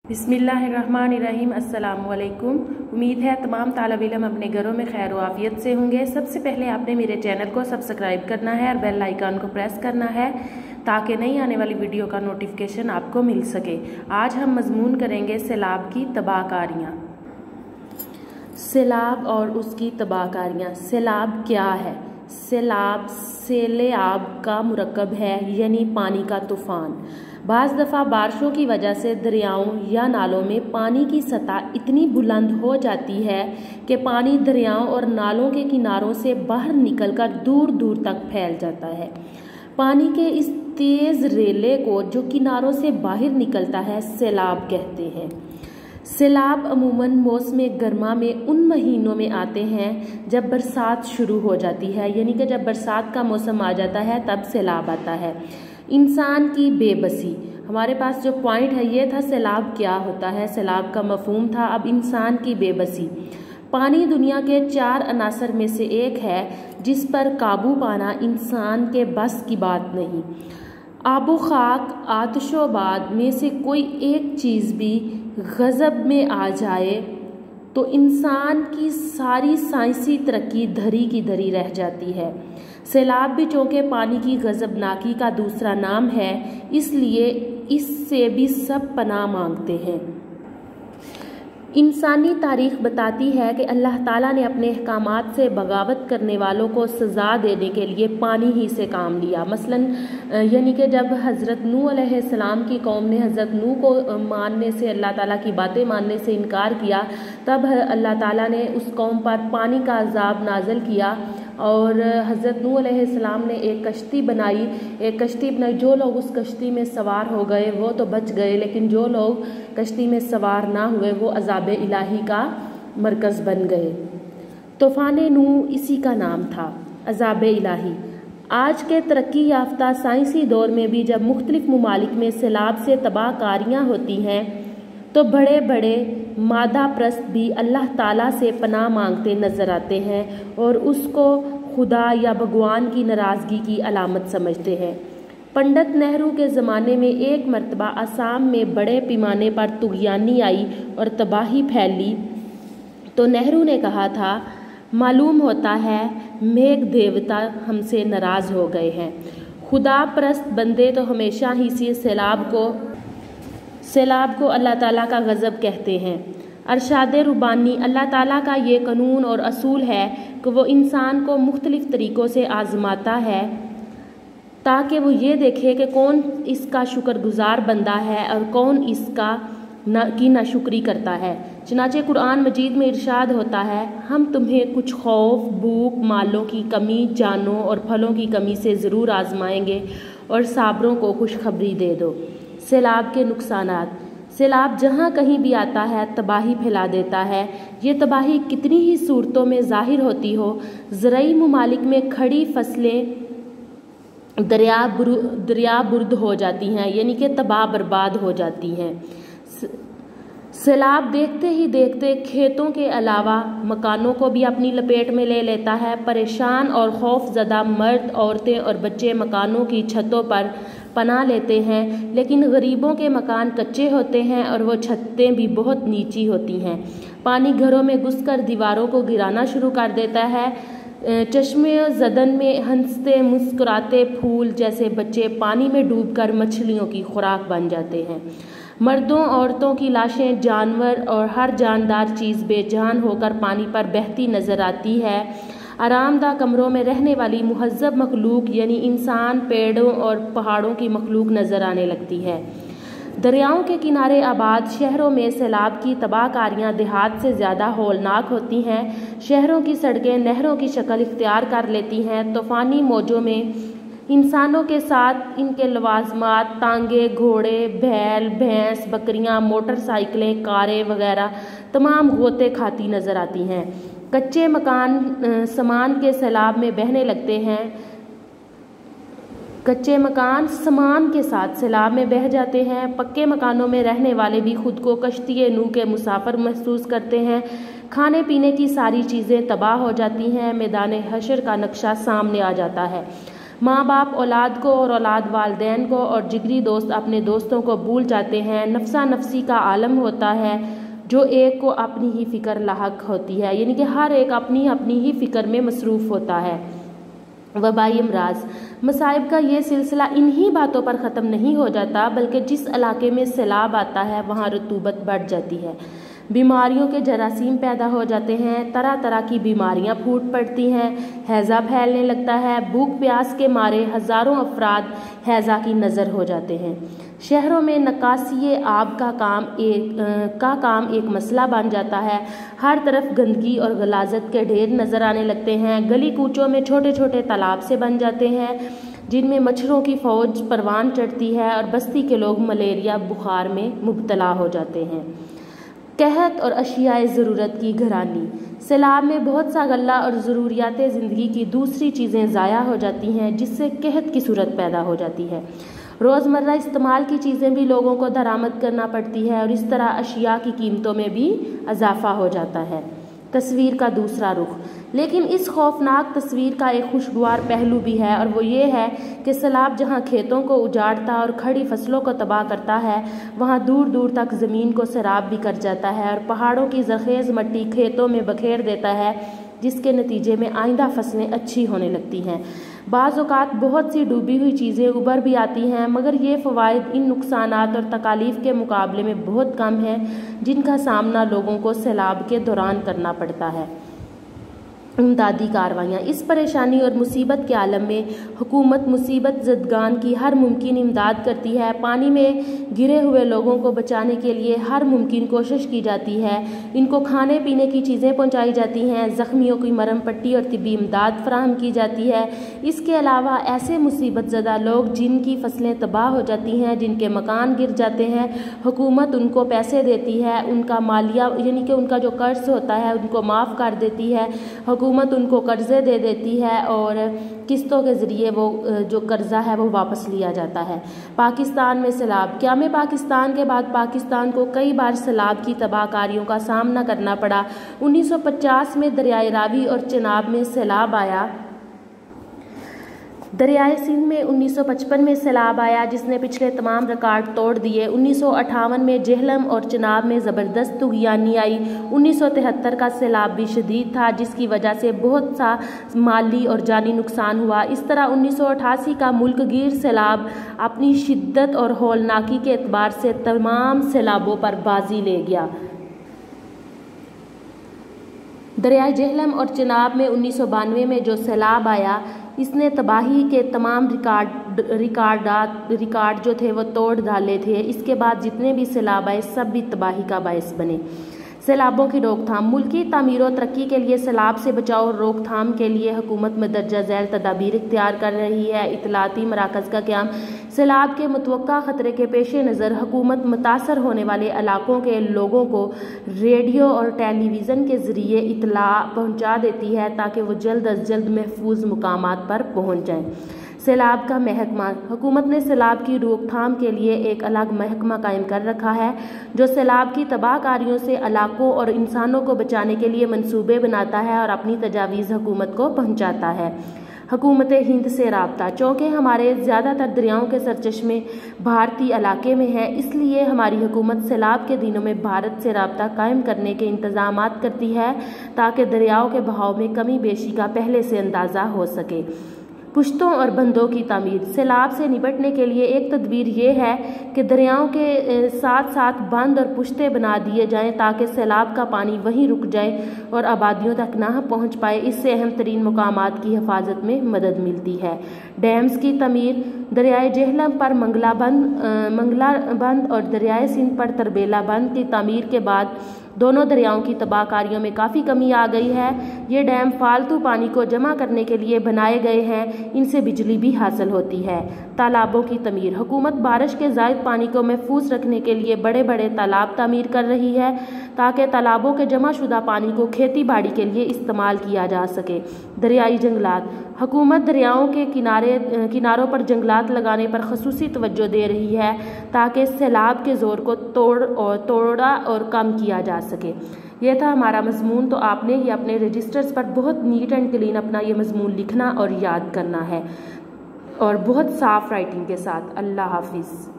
बिस्मिल्लाहिर्रहमानिर्रहीम। अस्सलामुअलैकुम। उम्मीद है तमाम तालिब इल्म अपने घरों में खैर व आफियत से होंगे। सबसे पहले आपने मेरे चैनल को सब्सक्राइब करना है और बेल आइकन को प्रेस करना है ताकि नई आने वाली वीडियो का नोटिफिकेशन आपको मिल सके। आज हम मजमून करेंगे सैलाब की तबाहकारियाँ। सैलाब और उसकी तबाहकारियाँ। सैलाब क्या है? सैलाब सेले आब का मुरक्कब है, यानी पानी का तूफ़ान। बाज़ दफ़ा बारिशों की वजह से दरियाओं या नालों में पानी की सतह इतनी बुलंद हो जाती है कि पानी दरियाओं और नालों के किनारों से बाहर निकलकर दूर दूर तक फैल जाता है। पानी के इस तेज़ रेले को जो किनारों से बाहर निकलता है सैलाब कहते हैं। सैलाब अमूमन मौसम गर्मा में उन महीनों में आते हैं जब बरसात शुरू हो जाती है, यानी कि जब बरसात का मौसम आ जाता है तब सैलाब आता है। इंसान की बेबसी। हमारे पास जो पॉइंट है ये था सैलाब क्या होता है, सैलाब का मफहूम था। अब इंसान की बेबसी। पानी दुनिया के 4 अनासर में से एक है जिस पर काबू पाना इंसान के बस की बात नहीं। आबो खाक आतिशोबाद में से कोई एक चीज़ भी गज़ब में आ जाए तो इंसान की सारी साइंसी तरक्की धरी की धरी रह जाती है। सैलाब भी चूँकि पानी की गज़बनाकी का दूसरा नाम है, इसलिए इससे भी सब पनाह मांगते हैं। इंसानी तारीख बताती है कि अल्लाह ताला ने अपने अहकामात से बगावत करने वालों को सज़ा देने के लिए पानी ही से काम लिया। मसलन यानी कि जब हज़रत नूह अलैहिस्सलाम की कौम ने हज़रत नूह को मानने से, अल्लाह ताला की बातें मानने से इनकार किया, तब अल्लाह ताला ने उस कौम पर पानी का अज़ाब नाज़िल किया और हज़रत नूह अलैहिस्सलाम ने एक कश्ती बनाई। जो लोग उस कश्ती में सवार हो गए वो तो बच गए, लेकिन जो लोग कश्ती में सवार ना हुए वो अज़ाब इलाही का मरकज़ बन गए। तूफ़ान नूह इसी का नाम था, अज़ाब इलाही। आज के तरक्की याफ्ता साइंसी दौर में भी जब मुख्तलिफ ममालिक में सैलाब से तबाहकारियाँ होती हैं तो बड़े बड़े मादा प्रस्त भी अल्लाह ताला से पनाह मांगते नज़र आते हैं और उसको खुदा या भगवान की नाराज़गी की अलामत समझते हैं। पंडित नेहरू के ज़माने में एक मरतबा असम में बड़े पैमाने पर तुग़यानी आई और तबाही फैली तो नेहरू ने कहा था, मालूम होता है मेघ देवता हमसे नाराज़ हो गए हैं। खुदा परस्त बंदे तो हमेशा ही से सैलाब को अल्लाह ताला का गज़ब कहते हैं। अरशाद रुबानी। अल्लाह ताला का ये कानून और असूल है कि वो इंसान को मुख्तलिफ़ तरीक़ों से आज़माता है ताकि वो ये देखे कि कौन इसका शुक्रगुज़ार बंदा है और कौन इसका नाशुक्री करता है। चनाचे कुरान मजीद में इरशाद होता है, हम तुम्हें कुछ खौफ, भूख, मालों की कमी, जानों और फलों की कमी से ज़रूर आजमाएंगे और साबरों को खुशखबरी दे दो। सैलाब के नुकसानात। सैलाब जहाँ कहीं भी आता है तबाही फैला देता है। ये तबाही कितनी ही सूरतों में ज़ाहिर होती हो। ज़रई ममालिक में खड़ी फसलें दरिया बुर्द हो जाती हैं, यानी कि तबाह बर्बाद हो जाती हैं। सैलाब देखते ही देखते खेतों के अलावा मकानों को भी अपनी लपेट में ले लेता है। परेशान और खौफज़दा मर्द, औरतें और बच्चे मकानों की छतों पर पनाह लेते हैं, लेकिन गरीबों के मकान कच्चे होते हैं और वो छतें भी बहुत नीची होती हैं। पानी घरों में घुसकर दीवारों को गिराना शुरू कर देता है। चश्मे ज़दन में हंसते मुस्कुराते फूल जैसे बच्चे पानी में डूबकर मछलियों की खुराक बन जाते हैं। मर्दों औरतों की लाशें, जानवर और हर जानदार चीज़ बेजान होकर पानी पर बहती नज़र आती है। आरामदा कमरों में रहने वाली मुहज़्ज़ब मखलूक यानी इंसान, पेड़ों और पहाड़ों की मखलूक नज़र आने लगती है। दरियाओं के किनारे आबाद शहरों में सैलाब की तबाहकारियाँ देहात से ज़्यादा हौलनाक होती हैं। शहरों की सड़कें नहरों की शक्ल इख्तियार कर लेती हैं। तूफ़ानी मौजों में इंसानों के साथ इनके लवाजमात, तांगे, घोड़े, बैल, भैंस, बकरियां, मोटरसाइकिलें, कारें वगैरह तमाम गोते खाती नज़र आती हैं। कच्चे मकान सामान के सैलाब में बहने लगते हैं। कच्चे मकान सामान के साथ सैलाब में बह जाते हैं। पक्के मकानों में रहने वाले भी खुद को कश्ती नूह के मुसाफिर महसूस करते हैं। खाने पीने की सारी चीज़ें तबाह हो जाती हैं। मैदान हशर का नक्शा सामने आ जाता है। माँ बाप औलाद को और औलाद वालिदैन को और जिगरी दोस्त अपने दोस्तों को भूल जाते हैं। नफसा नफसी का आलम होता है जो एक को अपनी ही फ़िक्र लाहक होती है, यानी कि हर एक अपनी अपनी ही फ़िक्र में मसरूफ़ होता है। वबाई अमराज, मसाइब का ये सिलसिला इन्हीं बातों पर ख़त्म नहीं हो जाता, बल्कि जिस इलाके में सैलाब आता है वहाँ रतूबत बढ़ जाती है, बीमारियों के जरासीम पैदा हो जाते हैं, तरह तरह की बीमारियां फूट पड़ती हैं, हैज़ा फैलने लगता है। भूख प्यास के मारे हज़ारों अफराद हैज़ा की नज़र हो जाते हैं। शहरों में नकासी आब का काम एक मसला बन जाता है। हर तरफ गंदगी और गलाजत के ढेर नज़र आने लगते हैं। गली कूचों में छोटे छोटे तालाब से बन जाते हैं जिनमें मच्छरों की फौज परवान चढ़ती है और बस्ती के लोग मलेरिया बुखार में मुब्तला हो जाते हैं। कहत और अशियाए ज़रूरत की घरानी, सैलाब में बहुत सा गल्ला और ज़रूरियात ज़िंदगी की दूसरी चीज़ें ज़ाया हो जाती हैं, जिससे कहत की सूरत पैदा हो जाती है। रोज़मर्रा इस्तेमाल की चीज़ें भी लोगों को दरामद करना पड़ती है और इस तरह अशिया की कीमतों में भी इजाफा हो जाता है। तस्वीर का दूसरा रुख, लेकिन इस खौफनाक तस्वीर का एक खुशगवार पहलू भी है, और वो ये है कि सैलाब जहाँ खेतों को उजाड़ता और खड़ी फसलों को तबाह करता है, वहाँ दूर दूर तक ज़मीन को सैराब भी कर जाता है और पहाड़ों की ज़रख़ेज़ मट्टी खेतों में बखेर देता है, जिसके नतीजे में आइंदा फसलें अच्छी होने लगती हैं। बाज़ औक़ात बहुत सी डूबी हुई चीज़ें उभर भी आती हैं, मगर ये फ़वाइद इन नुकसानात और तकालीफ के मुकाबले में बहुत कम है जिनका सामना लोगों को सैलाब के दौरान करना पड़ता है। इमदादी कार्रवाइयाँ, इस परेशानी और मुसीबत के आलम में हुकूमत मुसीबत ज़दगान की हर मुमकिन इमदाद करती है। पानी में गिरे हुए लोगों को बचाने के लिए हर मुमकिन कोशिश की जाती है। इनको खाने पीने की चीज़ें पहुँचाई जाती हैं, ज़ख्मियों की मरहम पट्टी और तिब्बी इमदाद फराहम की जाती है। इसके अलावा ऐसे मुसीबत ज़दा लोग जिनकी फसलें तबाह हो जाती हैं, जिनके मकान गिर जाते हैं, हुकूमत उनको पैसे देती है, उनका मालिया यानी कि उनका जो कर्ज होता है उनको माफ़ कर देती है। हुकूमत उनको कर्ज़े दे देती है और किस्तों के ज़रिए वो जो कर्ज़ा है वो वापस लिया जाता है। पाकिस्तान में सैलाब, क़याम पाकिस्तान के बाद पाकिस्तान को कई बार सैलाब की तबाहकारियों का सामना करना पड़ा। 1950 में दरियाए रावी और चनाब में सैलाब आया। दरियाए सिंध में 1955 में सैलाब आया जिसने पिछले तमाम रिकॉर्ड तोड़ दिए। 1958 में जेहलम और चनाब में ज़बरदस्त तूग़यानी आई। 1973 का सैलाब भी शदीद था जिसकी वजह से बहुत सा माली और जानी नुकसान हुआ। इस तरह 1988 का मुल्क गिर सैलाब अपनी शिद्दत और हौलनाकी के एतबार से तमाम सैलाबों पर बाजी ले गया। दरियाए जेहलम और चनाब में 1992 में जो सैलाब आया इसने तबाही के तमाम रिकॉर्ड जो थे वो तोड़ डाले थे। इसके बाद जितने भी सैलाब आए सब भी तबाही का बायस बने। सैलाबों की रोकथाम, मुल्की तामीर और तरक्की के लिए सैलाब से बचाव और रोकथाम के लिए हुकूमत मदरजा झैल तदाबीर इख्तियार कर रही है। इतलाती मराकज़ का क़याम, सैलाब के मुतवक्का ख़तरे के पेश नज़र हुकूमत मुतासर होने वाले इलाकों के लोगों को रेडियो और टेलीविज़न के ज़रिए इतला पहुँचा देती है ताकि वो जल्द अज जल्द महफूज मुकामात पर पहुँच जाएँ। सैलाब का महकमा, हुकूमत ने सैलाब की रोकथाम के लिए एक अलग महकमा कायम कर रखा है जो सैलाब की तबाहकारियों से इलाकों और इंसानों को बचाने के लिए मंसूबे बनाता है और अपनी तजावीज़ हुकूमत को पहुँचाता है। हुकूमत हिंद से राब्ता, चूँकि हमारे ज़्यादातर दरियाओं के सरचश्मे भारतीय इलाके में हैं, इसलिए हमारी हुकूमत सैलाब के दिनों में भारत से राब्ता कायम करने के इंतज़ामात करती है ताकि दरियाओं के बहाव में कमी बेशी का पहले से अंदाज़ा हो सके। पुश्तों और बंदों की तामीर, सैलाब से निपटने के लिए एक तदबीर ये है कि दरियाओं के साथ साथ बंद और पुश्ते बना दिए जाएं ताकि सैलाब का पानी वहीं रुक जाए और आबादियों तक ना पहुंच पाए। इससे अहम तरीन मुकामात की हिफाजत में मदद मिलती है। डैम्स की तमीर, दरियाए जेहलम पर मंगला बंद और दरियाए सिंध पर तरबेला बंद की तामीर के बाद दोनों दरियाओं की तबाहकारियों में काफ़ी कमी आ गई है। ये डैम फालतू पानी को जमा करने के लिए बनाए गए हैं, इनसे बिजली भी हासिल होती है। तालाबों की तमीर, हुकूमत बारिश के ज़ायद पानी को महफूज रखने के लिए बड़े बड़े तालाब तामीर कर रही है ताकि तालाबों के जमा शुदा पानी को खेती बाड़ी के लिए इस्तेमाल किया जा सके। दरियाई जंगलात, हुकूमत दरियाओं के किनारों पर जंगलात लगाने पर खसूसी तवज्जो दे रही है ताकि सैलाब के ज़ोर को तोड़ा और कम किया जा सके। यह था हमारा मजमून। तो आपने ही अपने रजिस्टर्स पर बहुत नीट एंड क्लीन अपना ये मजमून लिखना और याद करना है। اور بہت صاف رائٹنگ کے ساتھ۔ اللہ حافظ۔